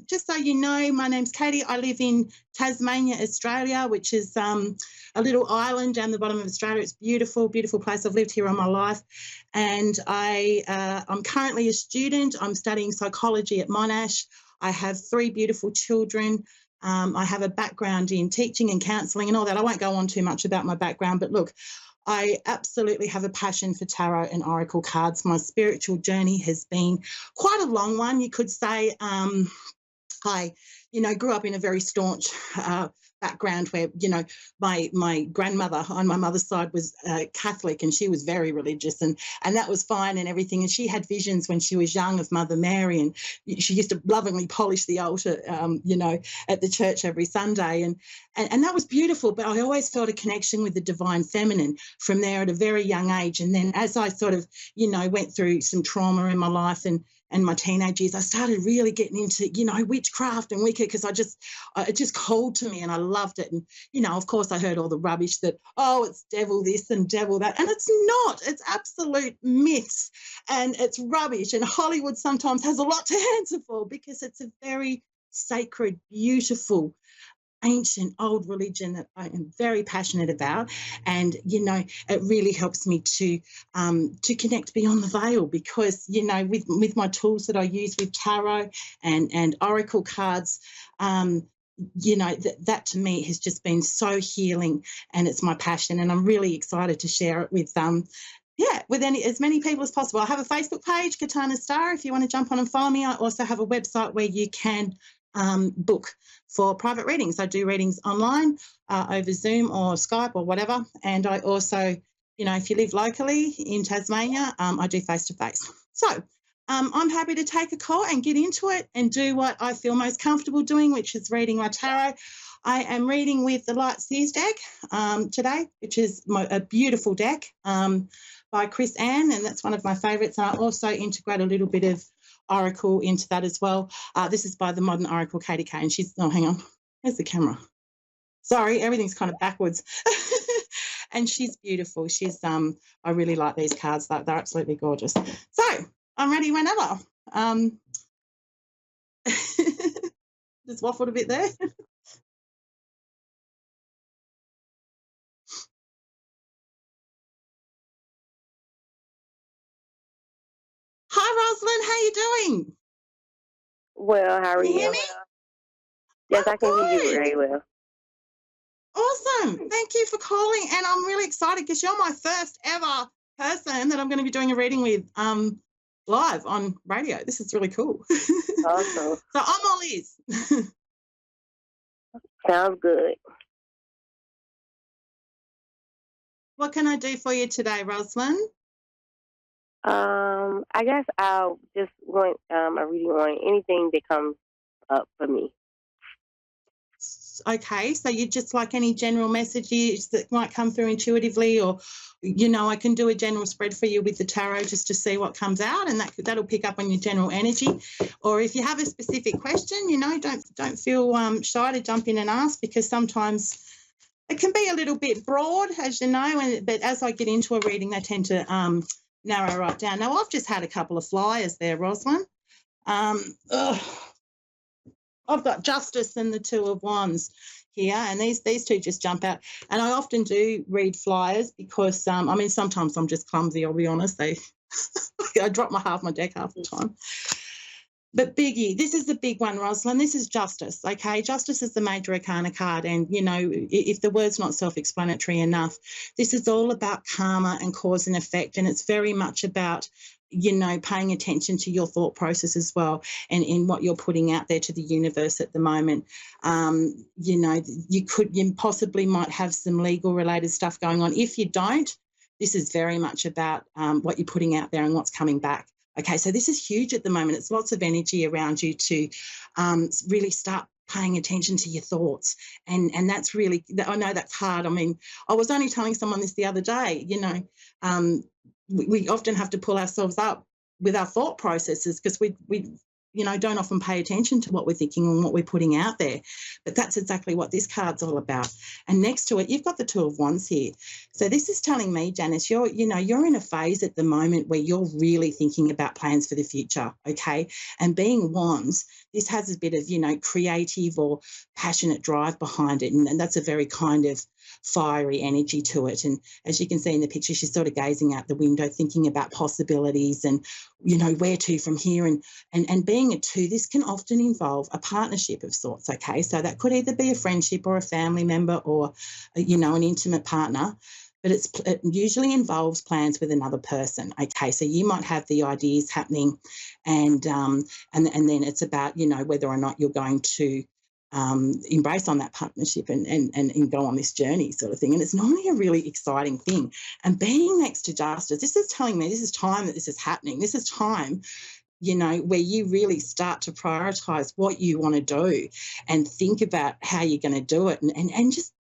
just so you know, my name's Katie. I live in Tasmania, Australia, which is a little island down the bottom of Australia. It's beautiful, beautiful place. I've lived here all my life. And I'm currently a student. I'm studying psychology at Monash. I have 3 beautiful children. I have a background in teaching and counselling and all that. I won't go on too much about my background, but look, I absolutely have a passion for tarot and oracle cards. My spiritual journey has been quite a long one, you could say. I, grew up in a very staunch background where, my grandmother on my mother's side was Catholic, and she was very religious, and that was fine and everything. And she had visions when she was young of Mother Mary, and she used to lovingly polish the altar, at the church every Sunday. And that was beautiful, but I always felt a connection with the divine feminine from there at a very young age. And then as I sort of, went through some trauma in my life and my teenage years, I started really getting into, witchcraft and Wicca, because it just called to me and I loved it. And, of course, I heard all the rubbish that, it's devil this and devil that. And it's not. It's absolute myths and it's rubbish. And Hollywood sometimes has a lot to answer for, because it's a very sacred, beautiful, ancient old religion that I am very passionate about. And it really helps me to connect beyond the veil, because with my tools that I use with tarot and oracle cards, that to me has just been so healing, and it's my passion, and I'm really excited to share it with as many people as possible. I have a Facebook page, Katanna Star, if you want to jump on and follow me. I also have a website where you can book for private readings. I do readings online over Zoom or Skype or whatever. And I also, if you live locally in Tasmania, I do face-to-face. So I'm happy to take a call and get into it and do what I feel most comfortable doing, which is reading my tarot. I am reading with the Light Seers deck today, which is a beautiful deck by Chris Ann, and that's one of my favourites. And I also integrate a little bit of oracle into that as well. This is by the Modern Oracle Katie K, and she's, hang on, where's the camera? Sorry, everything's kind of backwards. And she's beautiful. She's I really like these cards. They're absolutely gorgeous. So I'm ready whenever. Just waffled a bit there. Hi, Rosalind. How you doing? Well, how are Can you hear you? me? Yes, I'm I can hear you good. very well. Awesome. Thank you for calling. And I'm really excited because you're my first ever person that I'm going to be doing a reading with live on radio. This is really cool. Awesome. So I'm all ears. Sounds good. What can I do for you today, Rosalind? I guess I'll just want a reading on anything that comes up for me. Okay, so you just like any general messages that might come through intuitively, or I can do a general spread for you with the tarot just to see what comes out, and that'll pick up on your general energy. Or if you have a specific question, don't feel shy to jump in and ask, because sometimes it can be a little bit broad, as you know, but as I get into a reading, they tend to narrow right down. Now, I've just had a couple of flyers there, Rosalind. I've got Justice and the Two of Wands here, and these two just jump out. And I often do read flyers because, sometimes I'm just clumsy, I'll be honest. I drop half my deck half the time. But biggie, this is the big one, Rosalind. This is Justice, okay? Justice is the major arcana card, and, if the word's not self-explanatory enough, this is all about karma and cause and effect, and it's very much about paying attention to your thought process as well, and in what you're putting out there to the universe at the moment. You possibly might have some legal related stuff going on. If you don't, this is very much about what you're putting out there and what's coming back. Okay, so this is huge at the moment. It's lots of energy around you to really start paying attention to your thoughts. And that's really, I know that's hard. I was only telling someone this the other day, we often have to pull ourselves up with our thought processes, because we don't often pay attention to what we're thinking and what we're putting out there. But that's exactly what this card's all about. And next to it, you've got the Two of Wands here. So this is telling me, Janice, you're in a phase at the moment where you're really thinking about plans for the future, okay? And being Wands, this has a bit of, creative or passionate drive behind it. And that's a very kind of fiery energy to it. And as you can see in the picture, she's sort of gazing out the window, thinking about possibilities and, where to from here. And being a 2, this can often involve a partnership of sorts, okay? So that could either be a friendship or a family member or, an intimate partner. But it usually involves plans with another person, okay? So you might have the ideas happening and then it's about, whether or not you're going to embrace on that partnership and go on this journey sort of thing. And it's normally a really exciting thing. And being next to Justice, this is telling me this is time that this is happening. This is time, where you really start to prioritise what you want to do and think about how you're going to do it and just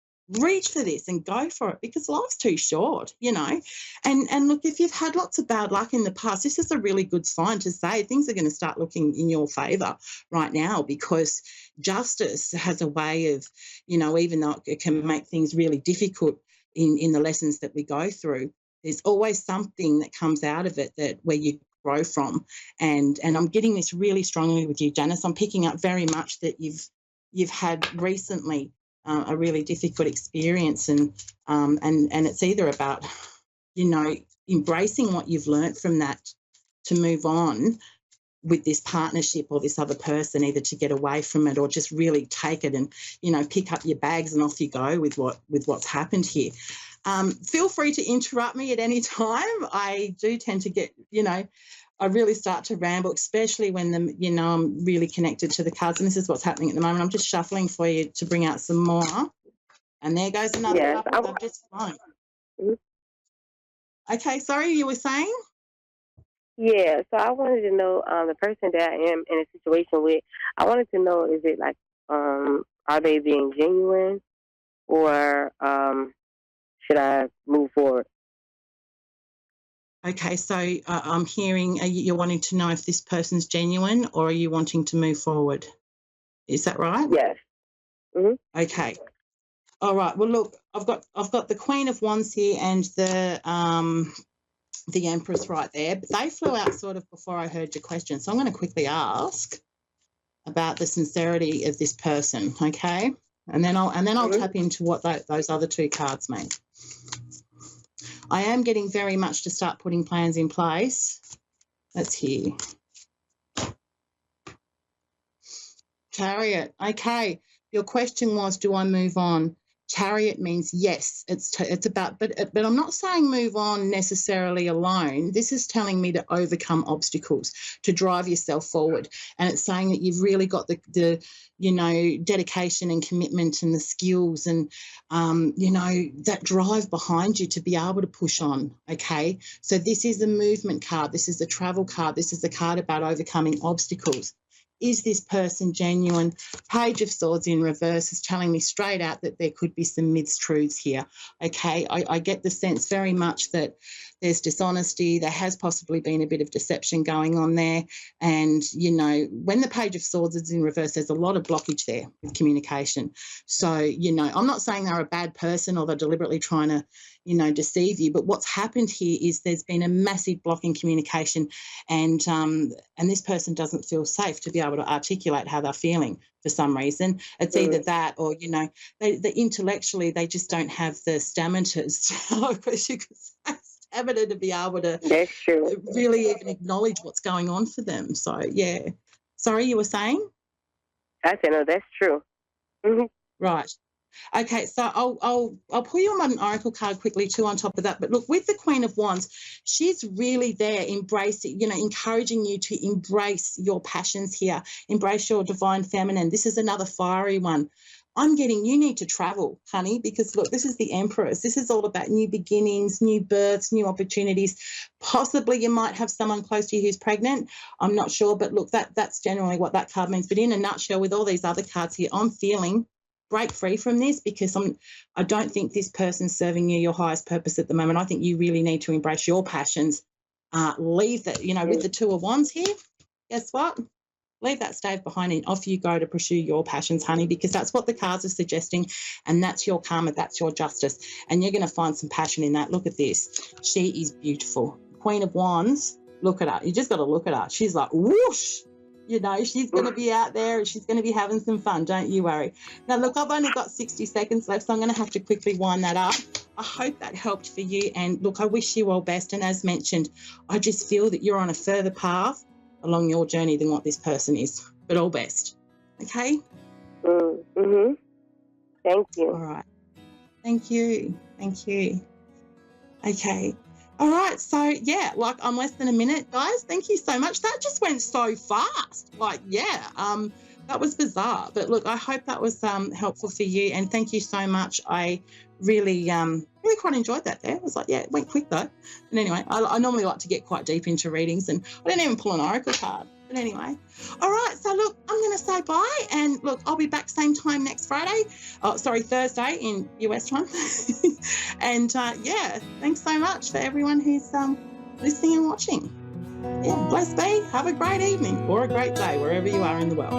reach for this and go for it, because life's too short, and look, if you've had lots of bad luck in the past, this is a really good sign to say things are going to start looking in your favour right now, because Justice has a way of, even though it can make things really difficult in the lessons that we go through, there's always something that comes out of it that where you grow from. And I'm getting this really strongly with you, Janice. I'm picking up very much that you've had recently a really difficult experience, and it's either about, embracing what you've learnt from that to move on with this partnership or this other person, either to get away from it or just really take it and, pick up your bags and off you go with what's happened here. Feel free to interrupt me at any time. I do tend to get, I really start to ramble, especially when I'm really connected to the cards. And this is what's happening at the moment. I'm just shuffling for you to bring out some more. And there goes another couple. I've just flown. Okay, sorry, you were saying? Yeah, so I wanted to know the person that I am in a situation with. I wanted to know, is it like, are they being genuine, or should I move forward? Okay, so I'm hearing you're wanting to know if this person's genuine, or are you wanting to move forward? Is that right? Yes. Mm-hmm. Okay. All right. Well, look, I've got the Queen of Wands here and the Empress right there, but they flew out sort of before I heard your question. So I'm going to quickly ask about the sincerity of this person, okay? And then I'll tap into what those other 2 cards mean. I am getting very much to start putting plans in place. Let's hear. Chariot. Okay. Your question was, do I move on? Chariot means yes. It's about, but I'm not saying move on necessarily alone. This is telling me to overcome obstacles, to drive yourself forward. And it's saying that you've really got the dedication and commitment and the skills and, that drive behind you to be able to push on, okay? So this is a movement card. This is a travel card. This is a card about overcoming obstacles. Is this person genuine? Page of Swords in reverse is telling me straight out that there could be some mistruths here, okay? I get the sense very much that there's dishonesty. There has possibly been a bit of deception going on there. And, when the Page of Swords is in reverse, there's a lot of blockage there with communication. So, I'm not saying they're a bad person or they're deliberately trying to, deceive you. But what's happened here is there's been a massive block in communication, and this person doesn't feel safe to be able to articulate how they're feeling for some reason. It's either that or, they intellectually they just don't have the stamina, because you could say stamina to be able to That's true. really even acknowledge what's going on for them. So, yeah. Sorry, you were saying? I said, no, that's true. Mm-hmm. Right. Okay, so I'll pull you an oracle card quickly too on top of that. But look, with the Queen of Wands, she's really there embracing, encouraging you to embrace your passions here, embrace your divine feminine. This is another fiery one. I'm getting you need to travel, honey, because look, this is the Empress. This is all about new beginnings, new births, new opportunities. Possibly you might have someone close to you who's pregnant. I'm not sure, but look, that's generally what that card means. But in a nutshell, with all these other cards here, I'm feeling break free from this, because I don't think this person's serving you your highest purpose at the moment. I think you really need to embrace your passions. Leave that, with the Two of Wands here, guess what? leave that stave behind and off you go to pursue your passions, honey, because that's what the cards are suggesting, and that's your karma, that's your justice, and you're going to find some passion in that. Look at this. She is beautiful. Queen of Wands, look at her. You just got to look at her. She's like, whoosh. You know, she's going to be out there and she's going to be having some fun. Don't you worry. Now, look, I've only got 60 seconds left, so I'm going to have to quickly wind that up. I hope that helped for you. And, look, I wish you all best. And as mentioned, I just feel that you're on a further path along your journey than what this person is. But all best. Okay? Mm-hmm. Thank you. All right. Thank you. Thank you. Okay. All right, so yeah, like I'm less than a minute, guys. Thank you so much. That just went so fast. Like, yeah, that was bizarre. But look, I hope that was helpful for you, and thank you so much. I really quite enjoyed that there. I was like, yeah, it went quick though. But anyway, I normally like to get quite deep into readings, and I didn't even pull an oracle card. But anyway, all right, so look, I'm going to say bye, and look, I'll be back same time next Friday. Oh, sorry, Thursday in US time. And yeah, thanks so much for everyone who's listening and watching. Yeah, bless be. Have a great evening or a great day wherever you are in the world.